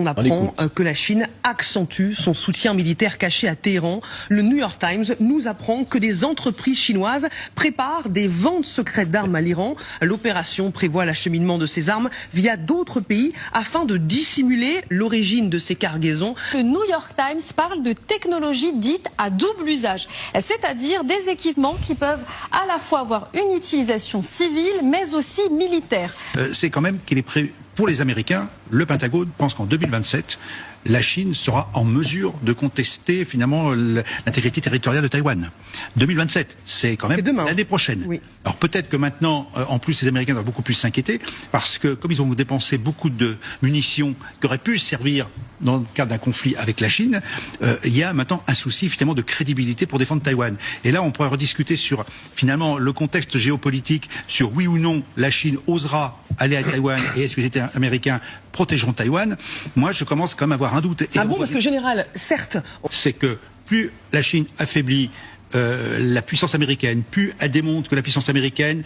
On apprend que la Chine accentue son soutien militaire caché à Téhéran. Le New York Times nous apprend que des entreprises chinoises préparent des ventes secrètes d'armes à l'Iran. L'opération prévoit l'acheminement de ces armes via d'autres pays afin de dissimuler l'origine de ces cargaisons. Le New York Times parle de technologies dites à double usage, c'est-à-dire des équipements qui peuvent à la fois avoir une utilisation civile mais aussi militaire. C'est quand même qu'il est prévu. Pour les Américains, le Pentagone pense qu'en 2027, la Chine sera en mesure de contester finalement l'intégrité territoriale de Taïwan. 2027, c'est quand même l'année prochaine. Oui. Alors peut-être que maintenant, en plus, les Américains doivent beaucoup plus s'inquiéter parce que comme ils ont dépensé beaucoup de munitions qui auraient pu servir dans le cadre d'un conflit avec la Chine, il y a maintenant un souci finalement de crédibilité pour défendre Taïwan. Et là, on pourrait rediscuter sur finalement le contexte géopolitique, sur oui ou non la Chine osera aller à Taïwan et est-ce que les États américains protégeront Taïwan. Moi, je commence quand même à avoir un doute. Ah bon, parce que général, certes... C'est que plus la Chine affaiblit la puissance américaine, plus elle démontre que la puissance américaine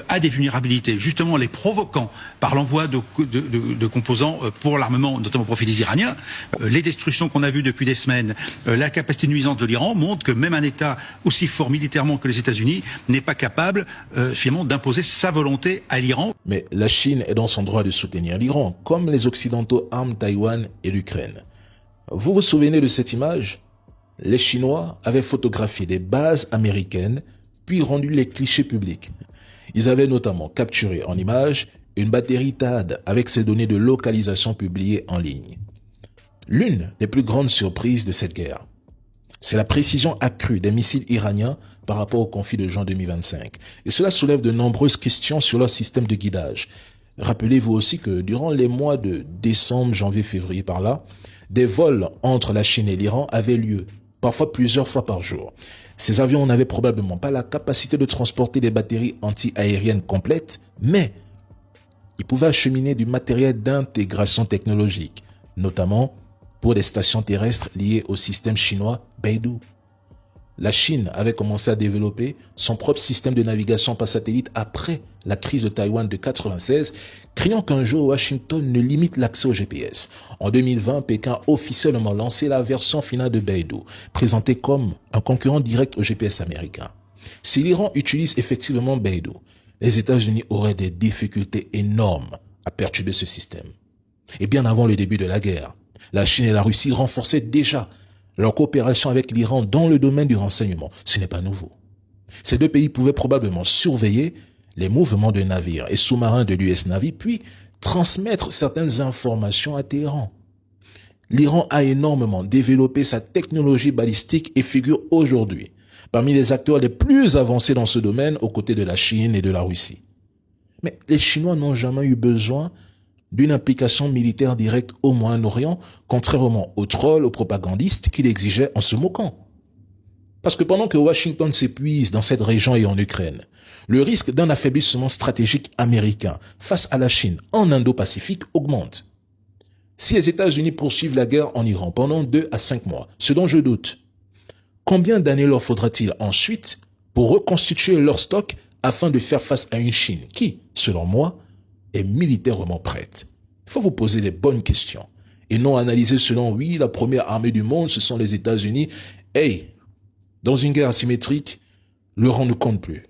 a des vulnérabilités, justement les provoquant par l'envoi de composants pour l'armement, notamment au profit des Iraniens. Les destructions qu'on a vues depuis des semaines, la capacité nuisante de l'Iran montre que même un État aussi fort militairement que les États-Unis n'est pas capable finalement d'imposer sa volonté à l'Iran. Mais la Chine est dans son droit de soutenir l'Iran, comme les Occidentaux arment Taïwan et l'Ukraine. Vous vous souvenez de cette image ? Les Chinois avaient photographié des bases américaines, puis rendu les clichés publics. Ils avaient notamment capturé en image une batterie THAAD avec ses données de localisation publiées en ligne. L'une des plus grandes surprises de cette guerre, c'est la précision accrue des missiles iraniens par rapport au conflit de juin 2025. Et cela soulève de nombreuses questions sur leur système de guidage. Rappelez-vous aussi que durant les mois de décembre, janvier, février par là, des vols entre la Chine et l'Iran avaient lieu, parfois plusieurs fois par jour. Ces avions n'avaient probablement pas la capacité de transporter des batteries anti-aériennes complètes, mais ils pouvaient acheminer du matériel d'intégration technologique, notamment pour des stations terrestres liées au système chinois Beidou. La Chine avait commencé à développer son propre système de navigation par satellite après la crise de Taïwan de 1996, craignant qu'un jour Washington ne limite l'accès au GPS. En 2020, Pékin a officiellement lancé la version finale de Beidou, présentée comme un concurrent direct au GPS américain. Si l'Iran utilise effectivement Beidou, les États-Unis auraient des difficultés énormes à perturber ce système. Et bien avant le début de la guerre, la Chine et la Russie renforçaient déjà leur coopération avec l'Iran dans le domaine du renseignement. Ce n'est pas nouveau. Ces deux pays pouvaient probablement surveiller les mouvements de navires et sous-marins de l'US Navy, puis transmettre certaines informations à Téhéran. L'Iran a énormément développé sa technologie balistique et figure aujourd'hui parmi les acteurs les plus avancés dans ce domaine aux côtés de la Chine et de la Russie. Mais les Chinois n'ont jamais eu besoin d'une implication militaire directe au Moyen-Orient, contrairement aux trolls, aux propagandistes qui l'exigeaient en se moquant. Parce que pendant que Washington s'épuise dans cette région et en Ukraine, le risque d'un affaiblissement stratégique américain face à la Chine en Indo-Pacifique augmente. Si les États-Unis poursuivent la guerre en Iran pendant 2 à 5 mois, ce dont je doute, combien d'années leur faudra-t-il ensuite pour reconstituer leur stock afin de faire face à une Chine qui, selon moi, est militairement prête? Il faut vous poser les bonnes questions et non analyser selon, oui, la première armée du monde, ce sont les États-Unis. Hey, dans une guerre asymétrique, le rang ne compte plus.